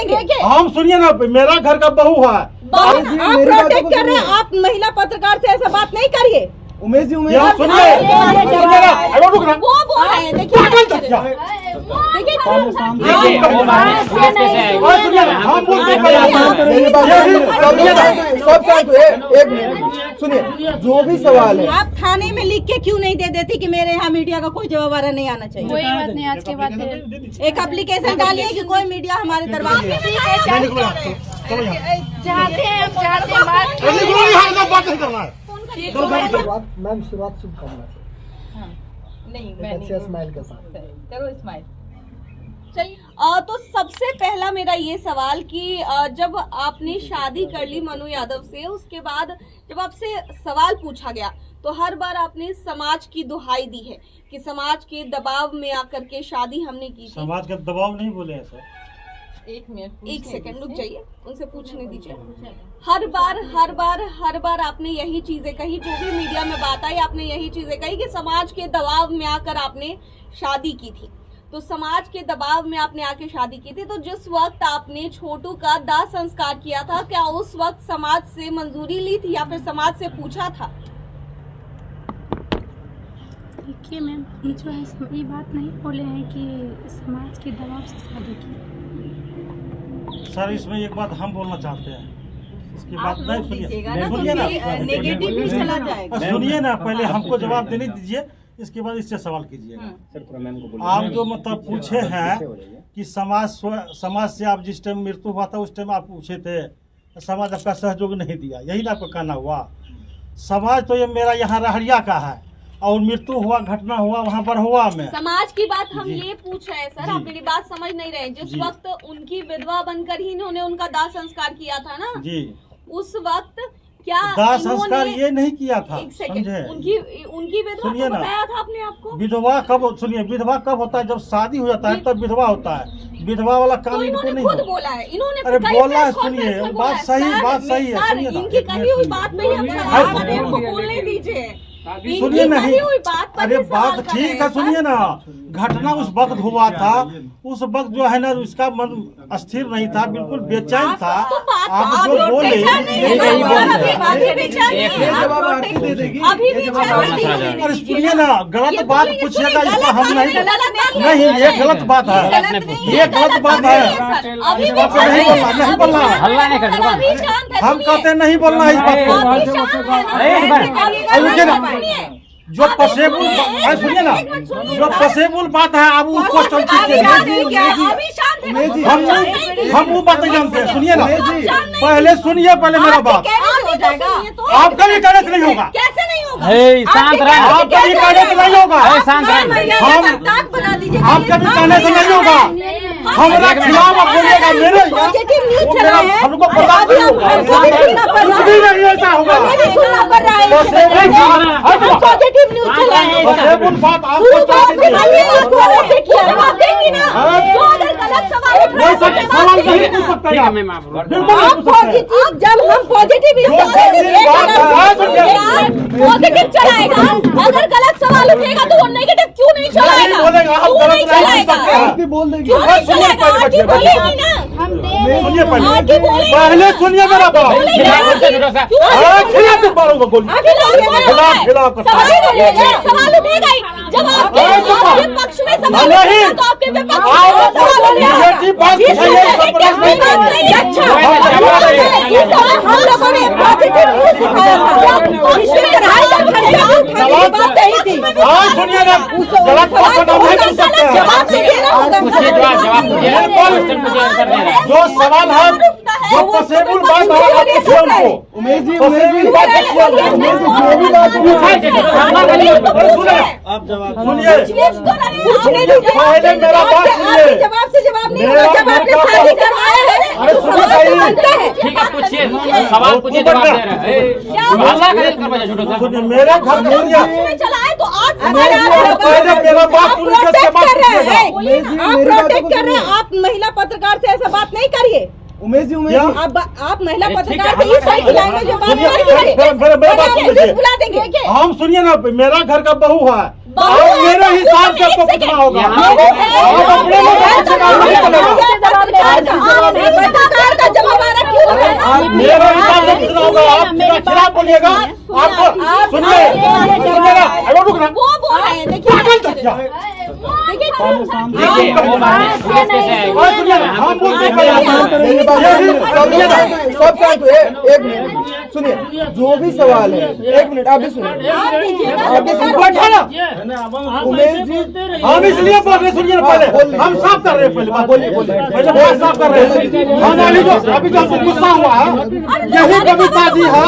देंगे। हम सुनिए ना, मेरा घर का बहू है। आप प्रोटेक्ट कर रहे हैं, आप महिला पत्रकार से ऐसा बात नहीं करिए। उमेश जी, उमेश सुनिए वो बोल रहे हैं, देखिए सुनिए, जो भी सवाल है आप थाने में लिख के क्यों नहीं दे देती कि मेरे यहाँ मीडिया का कोई जवाब नहीं आना चाहिए? कोई बात नहीं, आज के बाद एक एप्लीकेशन डालिए कि कोई मीडिया हमारे दरबार में चाहते हैं मैम, शुरुआत शुभकामना नहीं स्माइल के साथ करो स्माइल। चलिए, तो सबसे पहला मेरा ये सवाल कि जब आपने शादी कर ली मनु यादव से, उसके बाद जब आपसे सवाल पूछा गया तो हर बार आपने समाज की दुहाई दी है कि समाज के दबाव में आकर के शादी हमने की थी। समाज का दबाव नहीं बोले हैं सर। एक सेकंड रुक जाइए, उनसे पूछने दीजिए। हर बार आपने यही चीजें कही, जो भी मीडिया में बात आई आपने यही चीजें कही कि समाज के दबाव में आकर आपने शादी की थी। तो समाज के दबाव में आपने आके शादी की थी, तो जिस वक्त आपने छोटू का दाह संस्कार किया था, क्या उस वक्त समाज से मंजूरी ली थी या फिर समाज से पूछा था? देखिए मैम, जो है ये बात नहीं बोले हैं कि समाज के दबाव से शादी की। सर इसमें एक बात हम बोलना चाहते हैं, इसकी बात नहीं सुनिए नेगेटिव भी चला जाएगा। सुनिए ना, पहले हमको जवाब देने दीजिए, इसके बाद इससे सवाल कीजिएगा। आप जो मतलब पूछे हैं कि समाज से आप जिस टाइम मृत्यु हुआ था उस टाइम आप पूछे थे, समाज आपका सहयोग नहीं दिया, यही ना आपको कहना हुआ? समाज तो ये मेरा यहाँ रहरिया का है और मृत्यु हुआ, घटना हुआ वहाँ पर हुआ में। समाज की बात हम ये पूछ रहे हैं सर, आप मेरी बात समझ नहीं रहे। जिस वक्त उनकी विधवा बनकर ही इन्होंने उनका दाह संस्कार किया था ना जी, उस वक्त क्या दाह संस्कार ये नहीं किया था? समझे? उनकी विधवा को बताया था अपने आप को? विधवा कब, सुनिए, विधवा कब होता है? जब शादी हो जाता है तब विधवा होता है। विधवा वाला काम इनको नहीं खुद बोला है इन्होंने। अरे बोला है, सुनिए, बात सही है, सुनिए ना। इनकी कही हुई बात पे हम बोलने दीजिए। सुनिए नहीं, अरे बात ठीक है, सुनिए ना। घटना उस वक्त हुआ था, उस वक्त जो है ना उसका मन स्थिर नहीं था, बिल्कुल बेचैन था। आप जो बोले अरे सुनिए ना, गलत बात पूछिएगा, इसको हम नहीं, ये गलत बात है, ये गलत बात है। इस बात से नहीं बोलना, हम कहते नहीं बोलना है इस बात को। जो पसेबुल, सुनिए ना, जो पसेबुल बात है आप उसको हम वो बात जानते हैं। सुनिए ना, पहले सुनिए, पहले मेरा बात। आपका भी कहने से नहीं होगा, कैसे नहीं होगा? आपका भी कहने से नहीं होगा, आपका भी कहने से नहीं होगा। हमारा खिलाफ आप बोलिएगा, मेरे हमको बर्दाश्त नहीं होगा, कुछ भी नहीं ऐसा होगा। बात आपको सवाल नहीं पूछ सकते, जब हम पॉजिटिव चलाएगा, अगर गलत सवाल उठेगा तो वो नेगेटिव क्यों नहीं चलाएगा? बोल देंगे। पहले सुनिए मेरा बात। सवाल उठेगा ही जब आपके पक्ष में सवाल उठेगा तो आपके विपक्ष में सवाल उठेगा। हम लोगों ने पॉजिटिव न्यूज दिखाया था, इसमें ढाई लाख खर्चा बात नहीं थी। सुनिए ना, जो सवाल है, जो पसेबुल बात है उनको उमेश जी, आप जवाब सुनिए, पहले मेरा बात सुनिए। जवाब से जवाब नहीं होगा, जब आपने शादी करवाया है। अरे पूछिए, सवाल पूछिए, जवाब दे रहे हैं। सुनिए, मेरे घर में चलाए तो आज पहले मेरा बात सुनिए, आप प्रोटेक्ट कर रहे हैं। आप महिला पत्रकार से ऐसा बात नहीं करिए। उमेश जी, आप महिला पत्रकार से इस तरह की लैंग्वेज में बात नहीं करिए। बुला देंगे। हम सुनिए ना, मेरा घर का बहू है, मेरे हिसाब से आपको पूछना होगा। मेरा हिसाब से कितना होगा? आप मेरा खिलाफ बोलिएगा, आपको सुनिएगा, अरे रुक ना, वो बोल रहे हैं, देखिए हम बोलते सब शांत हुए। एक मिनट सुनिए, जो भी सवाल है, एक मिनट आप भी सुनिए, आप भी सुनिए। उमेश जी, हम इसलिए बोल रहे, सुनिए ना पहले, हम साफ कर रहे हैं, पहले बोलिए बोलिए। पहले बात साफ कर रहे हैं। हम अभी जो हमको गुस्सा हुआ है, यही कविता जी है,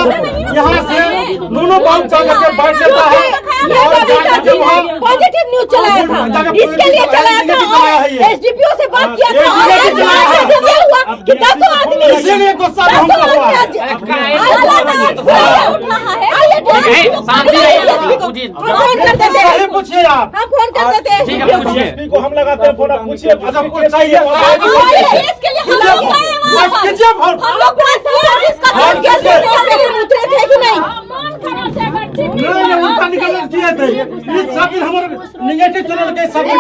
यहाँ से दोनों बात कर करके बैठ जाता है और पॉजिटिव न्यूज चलाया था, इसके लिए चलाया था, एसडीपीओ से बात किया था और ये हुआ कि 10 आदमी इसीलिए गुस्सा हमको हुआ है। पूछिए आप, हम फोन कर देते हैं, ठीक है, पूछिए। एसपी को हम लगाते हैं फोन, आप पूछिए। अच्छा कुछ चाहिए इसके लिए हम लोग गए हैं वहाँ पर। कीजिए फोन। हम लोग उतरे थे कि नहीं? नहीं उनका निकलना किए थे, ये सब दिन हमारे निगेटिव चैनल के सब हम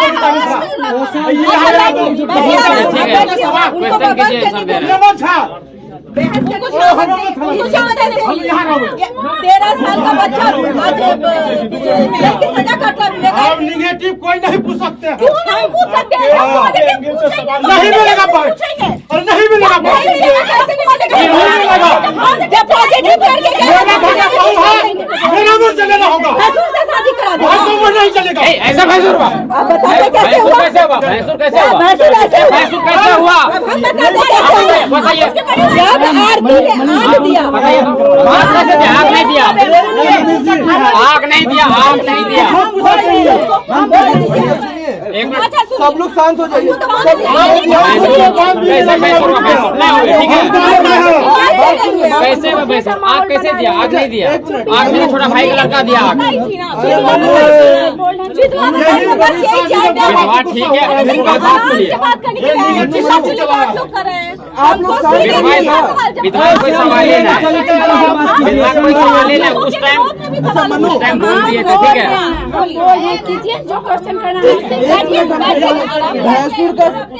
13 साल का बच्चा सजा काटना मिलेगा। आप निगेटिव कोई नहीं पूछ सकते हैं। क्यों नहीं पूछ सकते? नहीं मिलेगा और नहीं मिलेगा मेरा मुझ चलेना होगा, वो नहीं चलेगा। ऐसा भैंसुर हुआ, भैंसुर कैसे हुआ, भैंसुर कैसे हुआ, भैंसुर कैसे हुआ, बताइए, बात कैसे दिया? आग नहीं दिया, आग नहीं दिया, आग नहीं दिया। एक मिनट, सब लोग शांत हो जाइए। कैसे भैंसुर हुआ, भैंसुर नहीं हुई, ठीक है। कैसे हुआ भैंसुर? आग कैसे दिया? आग नहीं दिया, आग मेरे छोटा भाई का लड़का दिया आग। हाँ ठीक है, मेरी बात सुनिए। आप लोग विधवा कोई सवाल ही नहीं, विधवा कोई सवाल ही नहीं। उस टाइम बोल दिए थे, ठीक है। कीजिए जो क्वेश्चन करना है।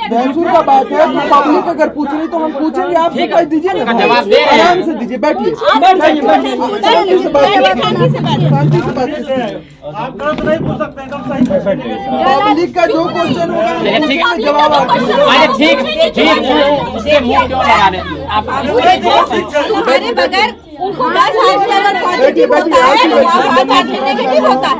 भैंसुर का बात है, तो पब्लिक अगर पूछ रही तो हम पूछेंगे, आप कह दीजिए ना, जवाब दे रहे हैं। आराम से दीजिए, बैठिए, शांति से बात कीजिए। आप गलत नहीं पूछ सकते, एकदम सही। पब्लिक का जो क्वेश्चन होगा ठीक है, जवाब आप दीजिए। अरे ठीक, उसके मुंह क्यों लगा रहे आप? हमारे बगैर उनको 10 आदमी अगर पॉजिटिव होता है तो 5 आदमी नेगेटिव होता है।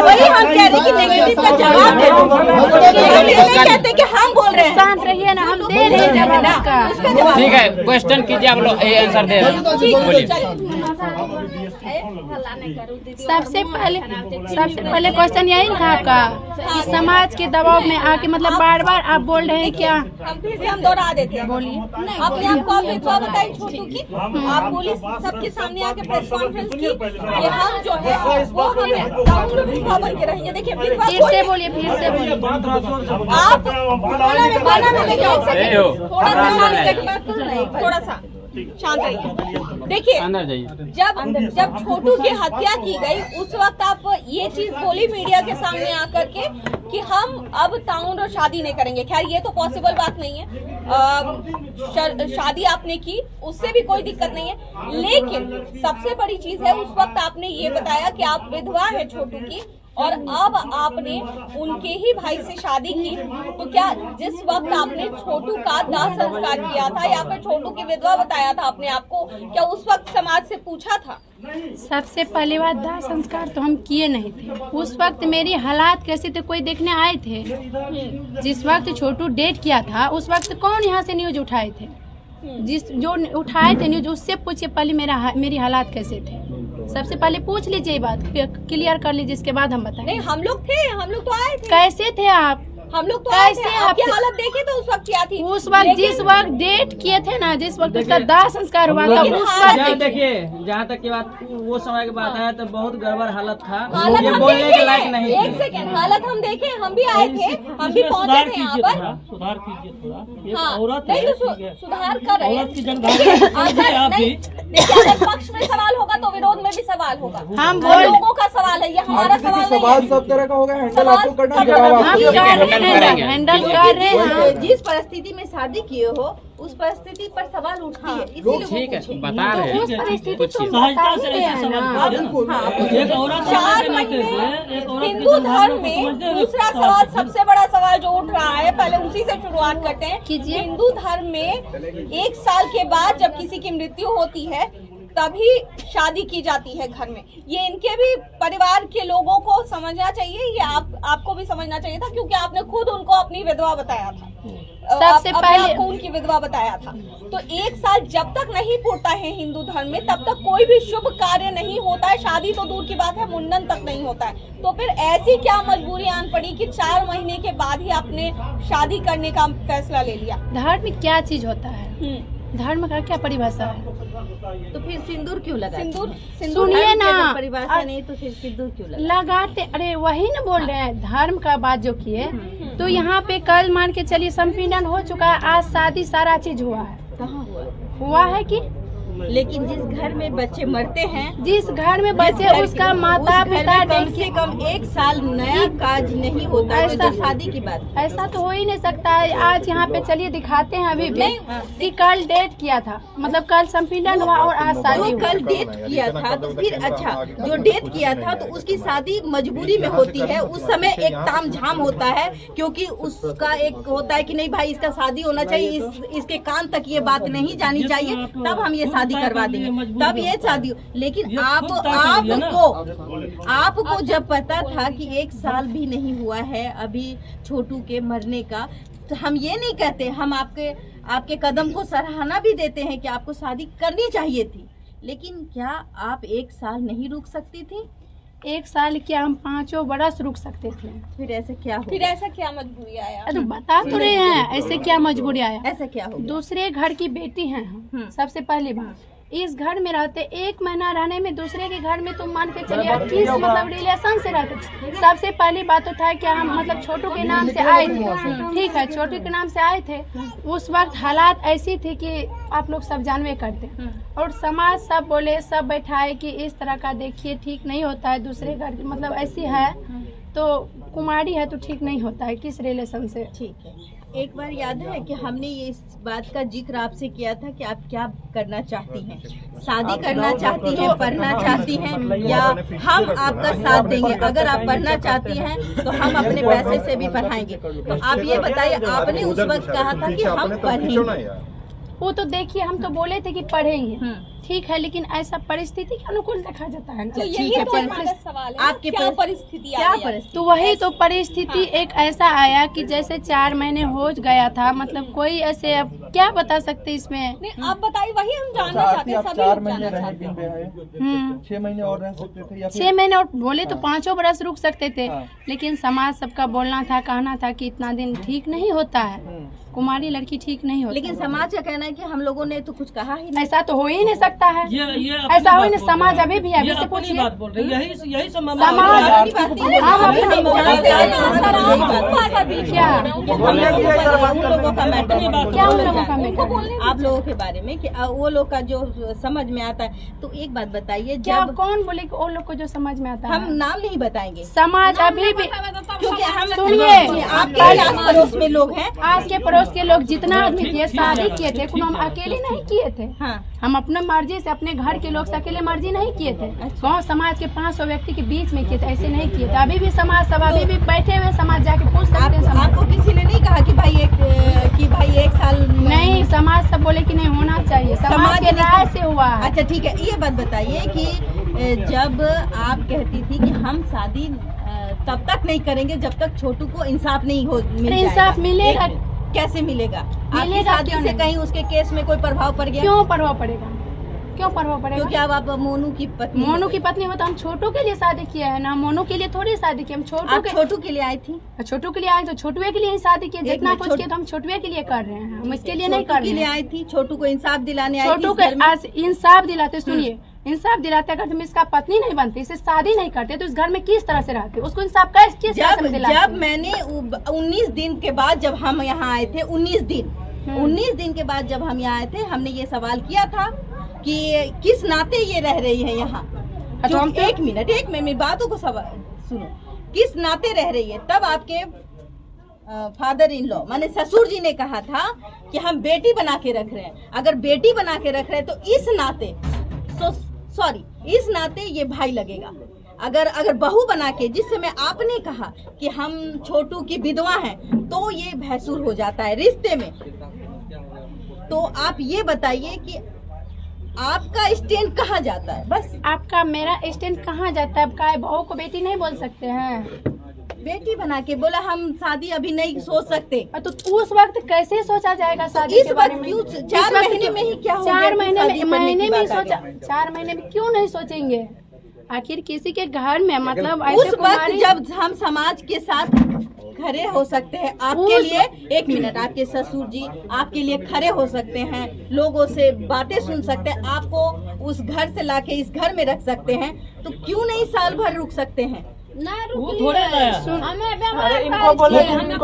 वही हम कह रहे कि नेगेटिव का जवाब कहते कि हम बोल रहे हैं। शांत रहिए ना, हम दे रहे हैं जवाब का। ठीक है, क्वेश्चन कीजिए, आप लोग आंसर दे रहे हैं, बोलिए। सबसे पहले क्वेश्चन यही था आपका कि समाज के दबाव में आके मतलब बार बार आप बोल रहे हैं क्या? हम फिर से हम दोहरा देते हैं। बोलिए अपने आप को, आप विधवा बताई छोटू की, आप बोली सबके सामने आके प्रेस कॉन्फ्रेंस की कि हम जो है वो हम विधवा बन के रहेंगे। देखिए फिर से बोलिए, फिर से बोलिए। आप थोड़ा सा शांत रहिए। देखिए अंदर जाइए। जब छोटू की हत्या की गई उस वक्त आप ये चीज बोली मीडिया के सामने आकर के कि हम अब ताउन और शादी नहीं करेंगे। खैर ये तो पॉसिबल बात नहीं है, शादी आपने की उससे भी कोई दिक्कत नहीं है, लेकिन सबसे बड़ी चीज है उस वक्त आपने ये बताया कि आप विधवा है छोटू की और अब आपने उनके ही भाई से शादी की। तो क्या जिस वक्त आपने छोटू का दाह संस्कार किया था या फिर छोटू की विधवा बताया था अपने आप को, क्या उस वक्त समाज से पूछा था? सबसे पहली बात, दाह संस्कार तो हम किए नहीं थे। उस वक्त मेरी हालात कैसे थे कोई देखने आए थे? जिस वक्त छोटू डेट किया था उस वक्त कौन यहाँ से न्यूज उठाए थे? जिस जो उठाए थे न्यूज उससे पूछिए पहले मेरी हालात कैसे थे। सबसे पहले पूछ लीजिए, ये बात क्लियर कर लीजिए, इसके बाद हम बताएं। नहीं हम लोग थे, हम लोग तो आए थे। कैसे थे आप? हम लोग तो आए थे। आपकी हालत देखे तो उस वक्त क्या थी? उस वक्त जिस वक्त डेट किए थे ना, जिस वक्त उसका दाह संस्कार हुआ था उस वक्त देखिए, जहाँ तक की बात वो समय की बात है तो बहुत गड़बड़ हालत था, हालत ये हम बोलने के देखे, लायक नहीं एक थी। सेकंड, हालत हम देखे, हम भी आए थे, हम भी पहुंचे थे यहाँ पर। सुधार कीजिए थोड़ा, हाँ, नहीं तो सुधार कर रहे हैं। औरत की जनभावना अगर नहीं, देखिए अगर पक्ष में सवाल होगा तो विरोध में भी सवाल होगा। हम लोगों का सवाल सवाल है, ये हमारा सवाल नहीं सवाल है। सब तरह का होगा, हैंडल सवाल- आपको करना, जवाब हम आपको कर देना। रहे हैं, हैंडल कर रहे हैं। जिस परिस्थिति में शादी किए हो उस परिस्थिति पर सवाल उठती है, इसीलिए वो ठीक है, पूछे। बता रहे तो उस हैं। परिस्थिति को पूछिए। हम बता ही रहे हैं ना। बिल्कुल। एक औरत 4 महीने हिंदू धर्म में दूसरा सवाल, सबसे बड़ा सवाल जो उठ रहा है, पहले उसी से शुरुआत करते हैं। कीजिए। हिंदू धर्म में 1 साल के बाद जब किसी की मृत्यु होती है तभी शादी की जाती है घर में। ये इनके भी परिवार के लोगों को समझना चाहिए, ये आपको भी समझना चाहिए था, क्योंकि आपने खुद उनको अपनी विधवा बताया था। सबसे अपने पहले- आपको उनकी विधवा बताया था। तो 1 साल जब तक नहीं पूरता है हिंदू धर्म में, तब तक कोई भी शुभ कार्य नहीं होता है। शादी तो दूर की बात है, मुंडन तक नहीं होता है। तो फिर ऐसी क्या मजबूरी आन पड़ी कि 4 महीने के बाद ही आपने शादी करने का फैसला ले लिया? धर्म में क्या चीज होता है, धर्म का क्या परिभाषा है? तो फिर सिंदूर क्यों लगा? सिंदूर सुनिए ना, परिभाषा नहीं तो फिर सिंदूर क्यों लगा? लगाते, अरे वही ना बोल रहे हैं, धर्म का बात जो किए। तो यहाँ पे कल मान के चलिए संपीड़न हो चुका है, आज शादी सारा चीज हुआ है। कहाँ हुआ? हुआ है कि लेकिन जिस घर में बच्चे मरते हैं, जिस घर में बच्चे, उसका माता पिता कम से कम 1 साल नया काज नहीं होता है, तो ऐसा- जो शादी की बात है। ऐसा तो हो ही नहीं सकता है। आज यहाँ पे चलिए दिखाते हैं अभी भी कि कल डेट किया था, मतलब कल संपीड़न हुआ और आज शादी जो हुआ। कल डेट किया था तो फिर अच्छा, जो डेट किया था तो उसकी शादी मजबूरी में होती है। उस समय एक तामझाम होता है, क्योंकि उसका एक होता है कि नहीं भाई इसका शादी होना चाहिए, इसके कान तक ये बात नहीं जानी चाहिए, तब हम ये शादी करवा देंगे, तब ये शादी। लेकिन आपको जब पता था कि 1 साल भी नहीं हुआ है अभी छोटू के मरने का, तो हम ये नहीं कहते, हम आपके कदम को सराहना भी देते हैं कि आपको शादी करनी चाहिए थी। लेकिन क्या आप 1 साल नहीं रुक सकती थी? 1 साल क्या, हम 5 बरस रुक सकते थे। फिर ऐसे क्या फिर हो? ऐसा क्या मजबूरी आया? अरे बता तो रहे हैं, ऐसे क्या मजबूरी आया। ऐसा क्या हो? दूसरे घर की बेटी हैं हम। सबसे पहली बात, इस घर में रहते 1 महीना रहने में दूसरे के घर में तुम मान के चलिए आप किस मतलब रिलेशन से रहते थे। सबसे पहली बात तो था कि हम मतलब छोटू के नाम से आए थे, ठीक है, छोटू के नाम से आए थे। उस वक्त हालात ऐसी थी कि आप लोग सब जानवे करते, और समाज सब बोले, सब बैठाए कि इस तरह का देखिए ठीक नहीं होता है, दूसरे घर मतलब ऐसी है तो कुमारी है तो ठीक नहीं होता है किस रिलेशन से। ठीक है, एक बार याद है कि हमने ये इस बात का जिक्र आपसे किया था कि आप क्या करना चाहती हैं, शादी करना चाहती हैं, पढ़ना चाहती हैं, या हम आपका साथ देंगे। अगर आप पढ़ना चाहती हैं तो हम अपने पैसे से भी पढ़ाएंगे। तो आप ये बताइए, आपने उस वक्त कहा था कि हम पढ़ेंगे। वो तो देखिए हम तो बोले थे कि पढ़ेंगे, ठीक है, लेकिन ऐसा परिस्थिति के अनुकूल देखा जाता है ना। तो यही ठीक है, तो हमारा सवाल है, आपके क्या परिस- परिस्थिति क्या आई है? परिस्थिति? तो वही तो परिस्थिति एक ऐसा आया कि जैसे 4 महीने हो गया था, मतलब कोई ऐसे, अब क्या बता सकते इसमें। नहीं, आप बताइए, वही हम जानना चाहते हैं, आप सभी 4 लोग महीने जानना रहे चाहते बिन हैं। ब्याहे, 6 महीने और रह सकते थे या 6 महीने और बोले तो 5 बरस रुक सकते थे, हाँ। लेकिन समाज सबका बोलना था, कहना था कि इतना दिन ठीक नहीं होता है, कुमारी लड़की ठीक नहीं होती। लेकिन समाज का कहना है कि हम लोगों ने तो कुछ कहा ही नहीं। ऐसा तो हो ही नहीं सकता है, ये ऐसा हो ही नहीं। समाज अभी भी है, ये अभी से अपनी पूछिए। बात बोल रही है, यही सब समाज- मामला है। अपनी बात नहीं, हाँ, हम अपनी हम बात जहाँ से आए हैं, हम क्या? यही बात क्या उन लोगों का मैटर, क्या उन लोगों का मैटर? आप लोगों के बारे में कि वो लोग का जो समझ में आता है। तो एक बात बताइए, क्या जब कौन बोले कि वो लोग को जो समझ में आता हम है, नाम नहीं बताएंगे समाज अभी भी, क्योंकि हम सुनिए, आपके आस पड़ोस में लोग हैं। आज के पड़ोस के लोग जितना आदमी किए, शादी किए थे, हम अकेले नहीं किए थे, हाँ, हम अपने मर्जी से, अपने घर के लोग से अकेले मर्जी नहीं किए थे, गाँव समाज के 500 व्यक्ति के बीच में किए थे, ऐसे नहीं किए थे। अभी भी समाज सब अभी भी बैठे हुए समाज जाके पूछ सकते हैं समाज। आपको किसी ने नहीं कहा कि भाई 1 साल नहीं, समाज सब बोले कि नहीं होना चाहिए, समाज के राय से हुआ है। अच्छा ठीक है, ये बात बताइए कि जब आप कहती थी कि हम शादी तब तक नहीं करेंगे जब तक छोटू को इंसाफ नहीं हो मिल जाएगा। इंसाफ मिलेगा। कैसे मिलेगा? आपकी मिलेगा शादी क्यों से नहीं? कहीं उसके केस में कोई प्रभाव पड़ गया? क्यों प्रभाव पड़ेगा, क्यों प्रभाव क्योंकि पड़ेगा? अब आप मोनू की पत्नी, मोनू की पत्नी हो तो हम छोटू के लिए शादी किया है ना, मोनू के लिए थोड़ी शादी की, हम छोटू आप के छोटू के लिए आई थी? छोटू के लिए आए तो छोटुए के लिए ही शादी किए, जितना मिनट, कुछ किया तो हम छोटुए के लिए कर रहे हैं, हम इसके लिए नहीं कर छोटू के रहे लिए हैं। आई थी, छोटू को इंसाफ दिलाने आई थी छोटू इस के घर में? आज इंसाफ दिलाते, सुनिए, इंसाफ दिलाते अगर तुम इसका पत्नी नहीं बनती, इसे शादी नहीं करते तो इस घर में किस तरह से रहते, उसको इंसाफ किस तरह से जब दिलाते? मैंने 19 दिन के बाद जब हम यहाँ आए थे, 19 दिन के बाद जब हम यहाँ आए थे, हमने ये सवाल किया था कि किस नाते ये रह रही है यहाँ। तो हम एक मिनट बातों को सब सुनो। किस नाते रह रही है? तब आपके फादर इन लॉ माने ससुर जी ने कहा था कि हम बेटी बना के रख रहे हैं। अगर बेटी बना के रख रहे हैं तो इस नाते ये भाई लगेगा। अगर बहू बना के, जिस समय आपने कहा कि हम छोटू की विधवा हैं, तो ये भैंसुर हो जाता है रिश्ते में। तो आप ये बताइए कि आपका स्टैंड कहाँ जाता है? बस आपका मेरा स्टैंड कहाँ जाता है? अब काय बहू को बेटी नहीं बोल सकते हैं? बेटी बना के बोला हम शादी अभी नहीं सोच सकते। तो उस वक्त कैसे सोचा जाएगा शादी के बारे में? 4 महीने में ही क्या हो गया? 4 महीने में सोचा, 4 महीने में क्यों नहीं सोचेंगे? आखिर किसी के घर में मतलब उस वक्त जब हम समाज के साथ खड़े हो सकते हैं आपके लिए, एक मिनट, आपके ससुर जी आपके लिए खड़े हो सकते हैं, लोगों से बातें सुन सकते हैं, आपको उस घर से लाके इस घर में रख सकते हैं, तो क्यों नहीं साल भर रुक सकते हैं? ना वो थोड़े लाया। अरे इनको बोले एक मिनट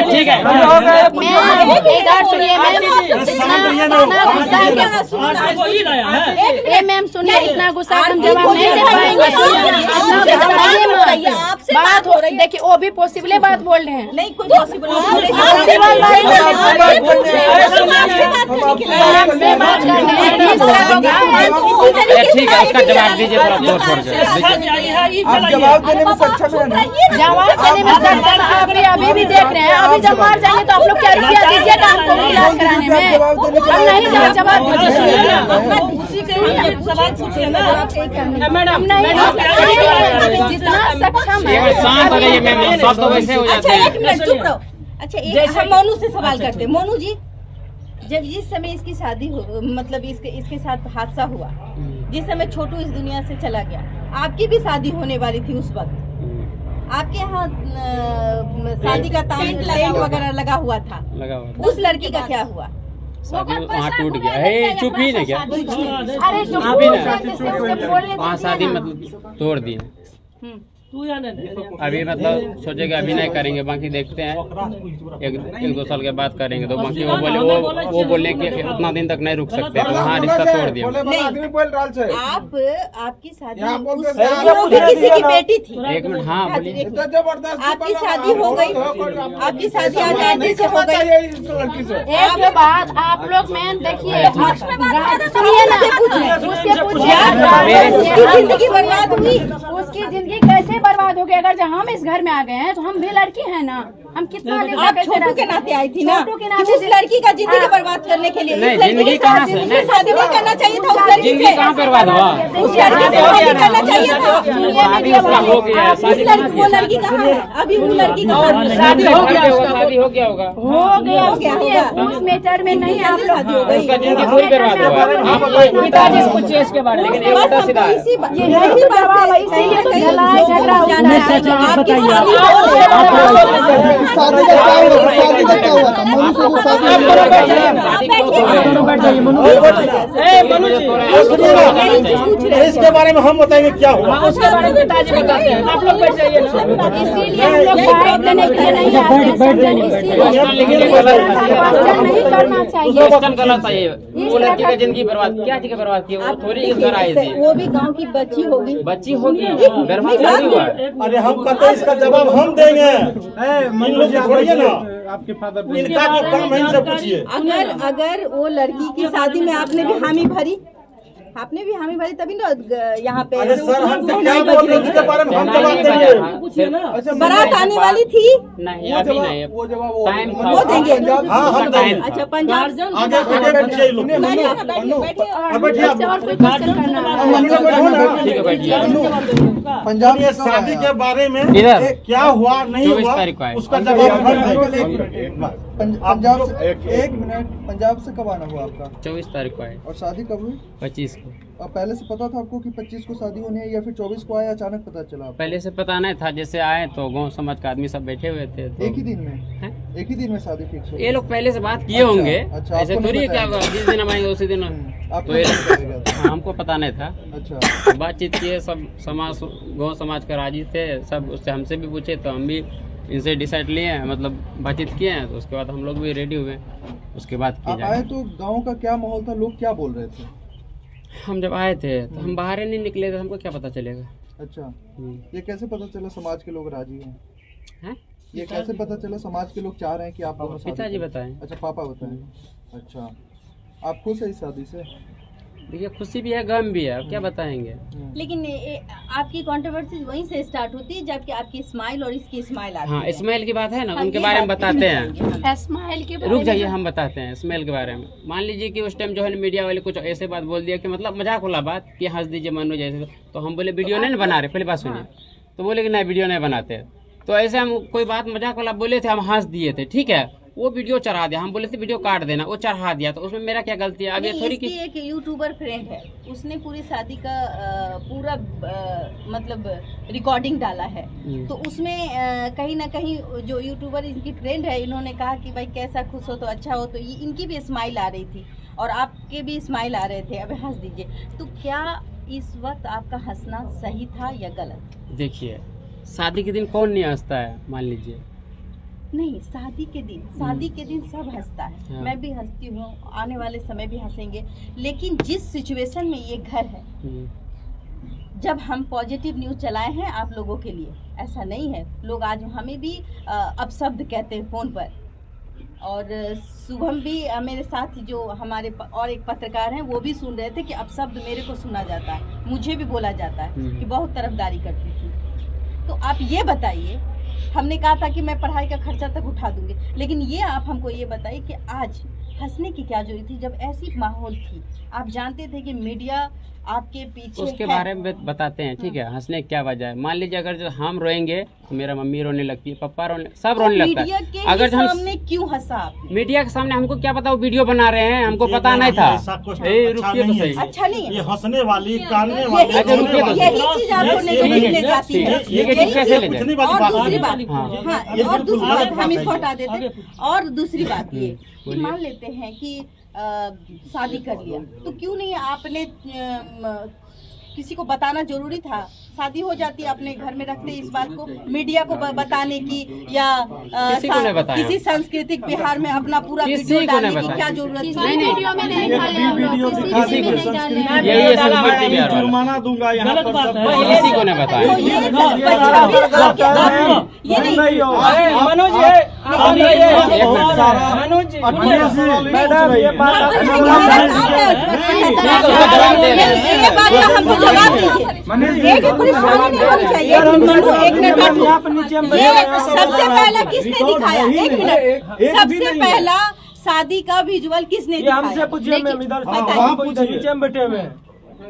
ठीक है, मैम सुनिए, इतना गुस्सा हम जवाब नहीं दे पाएंगे। बात हो रही, देखिए वो भी पॉसिबल बात बोल रहे हैं। नहीं कुछ पॉसिबल ठीक है, उसका जवाब दीजिए थोड़ा जोर शोर से। आप जवाब देने में सक्षम है? जवाब देने में सक्षम आप अभी भी देख रहे हैं। अभी जब मार जाएंगे तो आप लोग क्या रुपया दीजिएगा हमको इलाज कराने में? हम नहीं जवाब जितना सक्षम है। शांत हो जाइए मैम, सब तो वैसे हो जाते हैं। एक मिनट चुप रहो। अच्छा, एक हम मोनू से सवाल करते हैं। मोनू जी, जब जिस समय इसकी शादी हो, मतलब इसके साथ हादसा हुआ, जिस समय छोटू इस दुनिया से चला गया, आपकी भी शादी होने वाली थी उस वक्त। आपके यहाँ शादी का टेंट वगैरह लगा हुआ था, उस लड़की का क्या हुआ? शादी वहाँ टूट गया है। चुप ही नहीं क्या? अरे वहाँ शादी मतलब तोड़ दी। अभी मतलब सोचेगा अभी नहीं करेंगे, बाकी देखते हैं एक 2 साल के बाद करेंगे। तो बाकी वो बोले कि उतना दिन तक नहीं रुक सकते, तो वहाँ रिश्ता तोड़ दिया। आपकी शादी किसी की बेटी थी? एक मिनट, हाँ बोलिए। आपकी शादी हो गई, आपकी शादी आज आदमी से हो गई। एक बात आप लोग मैम देखिए, सुनिए ना, उससे पूछिए जिंदगी बर्बाद हुई, उसकी जिंदगी कैसे बर्बाद हो गई? अगर जब हम इस घर में आ गए हैं तो हम भी लड़की हैं ना, हम कितना आप छोटू के नाते आई थी ना, उस लड़की का जिंदगी बर्बाद करने के लिए नहीं, जिंदगी कहाँ से? शादी नहीं करना चाहिए था उस लड़की जिंदगी कहाँ बर्बाद हुआ? उस लड़की से शादी करना चाहिए था। शादी उसका हो गया है। शादी वो लड़की कहाँ है? अभी वो लड़की का शादी हो गया होगा, शादी हो गया होगा, हो गया। उस मैटर में नहीं आप लोग, उसका जिंदगी पूरी बर्बाद हुआ। आप पिताजी से पूछिए इसके बारे में। लेकिन ये उल्टा सीधा है। यही बर्बाद है, इसीलिए तो लड़ाई झगड़ा होता है। शादी का क्या हुआ? शादी का क्या हुआ था? मोनू से वो शादी इसके बारे में हम बताएंगे क्या हुआ। उसके बारे में पिताजी बताते हैं, आप लोग बैठ जाइए ना। इसीलिए हम लोग बात देने के लिए नहीं आते, नहीं करना चाहिए। क्वेश्चन गलत है ये। वो लड़की का जिंदगी बर्बाद, क्या चीज बर्बाद की? वो थोड़ी इस घर आई थी, वो भी गांव की बच्ची होगी, बच्ची होगी, बर्बाद नहीं हुआ। अरे हम कहते हैं इसका जवाब हम देंगे, इन लोग छोड़िए ना, आपके फादर इनका जो काम है इनसे पूछिए। अगर वो लड़की की शादी में आपने भी हामी भरी, तभी ना यहाँ पे अरे सर हम क्या बोल रहे हैं इसके बारे में हम जवाब देंगे। बारात आने वाली थी? नहीं अभी नहीं, टाइम था, वो देंगे। हाँ हम देंगे। अच्छा, पंजाब आगे पूछिए लोग। ठीक है बैठिए। पंजाब ये शादी के बारे में इधर क्या हुआ नहीं 24 हुआ तारीख को आए। उसका जवाब हम देंगे। पंजाब से एक मिनट, पंजाब से कब आना हुआ आपका? 24 तारीख को आए। और शादी कब हुई? 25 को। और पहले से पता था आपको कि 25 को शादी होनी है या फिर 24 को आया अचानक पता चला आपको? पहले से पता नहीं था, जैसे आए तो गांव समाज का आदमी सब बैठे हुए थे तो एक ही दिन में हैं? एक ही दिन में शादी फिक्स हो? ये लोग पहले से बात किए होंगे, अच्छा, ऐसे आपको थोड़ी है नहीं क्या बताया? जिस दिन हम आएंगे उसी दिन आपको तो ये नहीं बताया गया था? हमको पता नहीं था। अच्छा, बातचीत किए, सब समाज गांव समाज का राजी थे सब, उससे हमसे भी पूछे तो हम भी इनसे डिसाइड लिए, मतलब बातचीत किए हैं, तो उसके बाद हम लोग भी रेडी हुए, उसके बाद किया आप आए जाए। तो गांव का क्या माहौल था, लोग क्या बोल रहे थे? हम जब आए थे तो हम बाहर ही नहीं निकले थे, हमको क्या पता चलेगा। अच्छा, ये कैसे पता चला समाज के लोग राजी हैं? हैं? ये कैसे पता चला समाज के लोग चाह रहे हैं कि आप दोनों शादी पिताजी करें? बताएं। अच्छा, पापा बताएं। अच्छा, आप खुश है इस शादी से? देखिए खुशी भी है, गम भी है, अब क्या बताएंगे। लेकिन आपकी कंट्रोवर्सी वहीं से स्टार्ट होती है जबकि आपकी स्माइल और इसकी स्माइल आती हाँ, है। इस्माइल की बात है ना, हाँ, उनके ये बारे में बात बताते हैं। स्माइल के बारे रुक में जाइए, हम बताते हैं इस्माइल के बारे में। मान लीजिए कि उस टाइम जो है मीडिया वाले कुछ ऐसे बात बोल दिया कि मतलब मजाक वाला बात कि हंस दीजिए मनो जैसे, तो हम बोले वीडियो नहीं बना रहे, पहले बात सुनिए। तो बोले कि नहीं वीडियो नहीं बनाते, तो ऐसे हम कोई बात मजाक वाला बोले थे, हम हंस दिए थे, ठीक है। वो वीडियो चढ़ा दिया, हम बोले थे वीडियो काट देना, वो चढ़ा दिया, तो उसमें मेरा क्या गलती है? अब ये थोड़ी कि एक यूट्यूबर फ्रेंड है, उसने पूरी शादी का पूरा मतलब रिकॉर्डिंग डाला है, तो उसमें कहीं ना कहीं जो यूट्यूबर इनकी फ्रेंड है, इन्होंने कहा कि भाई कैसा खुश हो तो अच्छा हो, तो ये इनकी भी स्माइल आ रही थी और आपके भी स्माइल आ रहे थे, अब हंस दीजिए। तो क्या इस वक्त आपका हंसना सही था या गलत? देखिए शादी के दिन कौन नहीं हंसता है, मान लीजिए। नहीं, शादी के दिन सब हंसता है, हाँ। मैं भी हंसती हूँ, आने वाले समय भी हंसेंगे, लेकिन जिस सिचुएशन में ये घर है, जब हम पॉजिटिव न्यूज चलाए हैं आप लोगों के लिए, ऐसा नहीं है, लोग आज हमें भी अपशब्द कहते हैं फ़ोन पर, और शुभम भी मेरे साथ जो हमारे और एक पत्रकार हैं वो भी सुन रहे थे कि अपशब्द मेरे को सुना जाता है, मुझे भी बोला जाता है कि बहुत तरफदारी करती थी। तो आप ये बताइए, हमने कहा था कि मैं पढ़ाई का खर्चा तक उठा दूंगी, लेकिन ये आप हमको ये बताइए कि आज हंसने की क्या जरूरत थी जब ऐसी माहौल थी? आप जानते थे कि मीडिया आपके पीछे उसके है। बारे में बताते हैं, ठीक है। हंसने की क्या वजह है? मान लीजिए अगर जो हम रोएंगे तो मेरा मम्मी रोने लगती है, पापा रोने, सब रोने लगता मीडिया है। के अगर हम सामने क्यों हंसा आप? मीडिया के सामने हमको क्या पता वो वीडियो बना रहे हैं, हमको पता नहीं था। ऐसा कुछ ए, अच्छा रुकिए तो नहीं है सही। ये। अच्छा नहीं है। ये हंसने वाली, कानने वाली, अच्छा, रोने रुकिए तो वाली। यही चीज आपको नेगेटिव ले जाती है। नेगेटिव कैसे ले कुछ नहीं जाए? वाली और बात दूसरी है। बात, हाँ। हाँ, ये और बिल्कुल दूसरी बात अलग हम बात इसको है। हटा देते, और दूसरी बात ये कि बोलिए। मान लेते हैं कि शादी कर लिया, तो क्यों नहीं आपने किसी को बताना जरूरी था? शादी हो जाती है, अपने घर में रखते इस बात को, मीडिया को बताने की या किसी को नहीं बताया। किसी सांस्कृतिक बिहार में अपना पूरा किसी वीडियो को डालने नहीं की बताया। क्या जरूरत किसी थी? वीडियो में नहीं डाले हम लोग, किसी किसी में को नहीं डाले। यही है संस्कृति बिहार वाला। जुर्माना दूंगा यहाँ पर सब। किसी को नहीं तो बताया। ये सब बच्चा भी ये नहीं मनोज ये बात का हमको जवाब दीजिए। एक परेशानी नहीं होनी चाहिए। एक मिनट बाबू, ये सबसे पहला किसने दिखाया? एक मिनट, सबसे पहला शादी का विजुअल किसने ये हमसे दिखाया? पूछिए, मैं इधर नीचे में बैठे हुए हैं।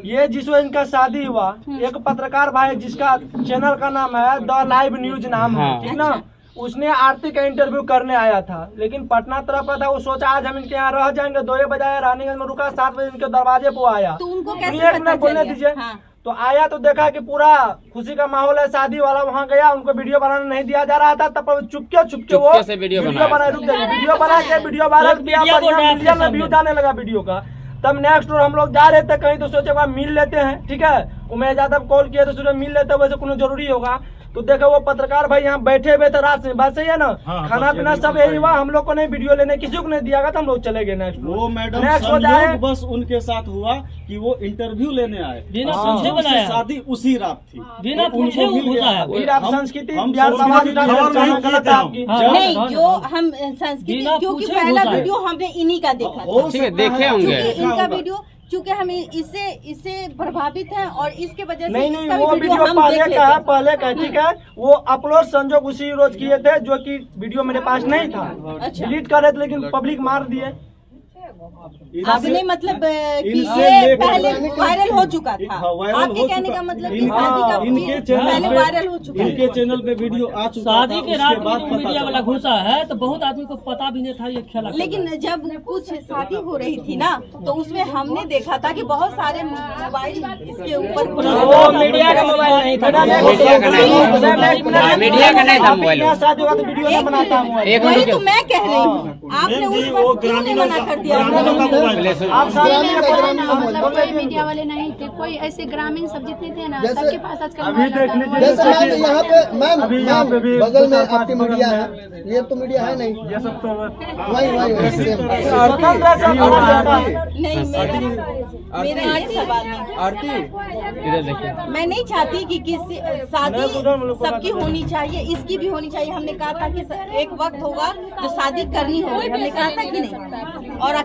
ये जिसमें इनका शादी हुआ, एक पत्रकार भाई जिसका चैनल का नाम है द लाइव न्यूज नाम है, हाँ। ठीक ना, उसने आरती का इंटरव्यू करने आया था, लेकिन पटना तरफ का था। वो सोचा आज हम इनके यहाँ रह जाएंगे, 2 बजे रानीगंज में रुका, 7 बजे इनके दरवाजे पे आया। तो उनको कैसे एक पता मिनट बोलने चल दीजिए। गया? हाँ। तो आया तो देखा कि पूरा खुशी का माहौल है, शादी वाला। वहाँ गया, उनको वीडियो बनाने नहीं दिया जा रहा था, तब चुपके वो चुपके से वीडियो बना, रुक जाइए, वीडियो बना के वीडियो वायरल किया, मीडिया में व्यू जाने लगा वीडियो का। तब नेक्स्ट डोर हम लोग जा रहे थे कहीं, तो सोचे वहाँ मिल लेते हैं, ठीक है। उमेश यादव कॉल किया तो सोचे मिल लेते, वैसे कोनो जरूरी होगा। तो देखो वो पत्रकार भाई यहाँ बैठे हुए थे रात में, बात सही है ना। हाँ, खाना बस पीना ये सब यही हुआ, हम लोग को नहीं वीडियो लेने किसी को नहीं दिया गया, तो हम लोग चले गए नेक्स्ट वो मैडम नेक्स्ट हो संयोग जाए। बस उनके साथ हुआ कि वो इंटरव्यू लेने आए, बिना संयोग पूछे से बनाया। शादी उसी रात थी, बिना तो पूछे उनको मिल गया। फिर आप संस्कृति हम बिहार सोचते समाज थे का कि खबर नहीं गलत किए है थे आपकी। नहीं, जो हम संस्कृति, क्योंकि पहला वीडियो हमने इन्हीं का देखा था, ठीक है, देखे होंगे। क्योंकि इनका वीडियो, चूँकि हम इससे प्रभावित हैं और इसके वजह से नहीं इसका वो भी वीडियो हम पहले देख का है, लेते हैं। पहले का, ठीक है। वो अपलोड संजोग उसी रोज किए थे, जो कि वीडियो मेरे पास नहीं था, अच्छा। डिलीट कर रहे थे, लेकिन पब्लिक मार दिए। आपने मतलब कि इनसे ये लेकर- पहले वायरल हो चुका था। हाँ, वायरल आपके हो कहने चुका- का मतलब कि इनके- शादी का इनके चैनल पहले पे- वायरल हो चुका इनके है। चैनल पे वीडियो आ चुका शादी था, के उसके रात बाद में पता मीडिया वाला चला। घुसा है तो बहुत आदमी को पता भी नहीं था ये खेला। लेकिन जब कुछ शादी हो रही थी ना तो उसमें हमने देखा था कि बहुत सारे मोबाइल इसके ऊपर वो मीडिया का मोबाइल नहीं था। मीडिया का नहीं था। मीडिया का नहीं था मोबाइल। शादी होगा तो वीडियो नहीं बनाता हूँ। एक वही मिनट तो मैं कह रही हूँ। आपने उस वो वक्त क्यों नहीं मना कर दिया? ग्रामीणों का मोबाइल है। आप शादी में मतलब कोई मीडिया वाले नहीं थे, कोई ऐसे ग्रामीण सब जितने थे ना सबके पास आजकल अभी देख लीजिए जैसे मैम यहाँ पे मैम अभी यहाँ पे भी बगल में 4-5 आपकी मीडिया है, ये तो मीडिया है नहीं, ये सब तो वही वही सेम। स्वतंत्र से बोला जाता है। नहीं, मेरा ये सवाल नहीं। इधर देखिए। मैं नहीं चाहती कि किसी शादी सबकी होनी चाहिए, इसकी भी होनी चाहिए। हमने कहा था कि एक वक्त होगा जो शादी करनी होगी, हमने कहा था कि नहीं। और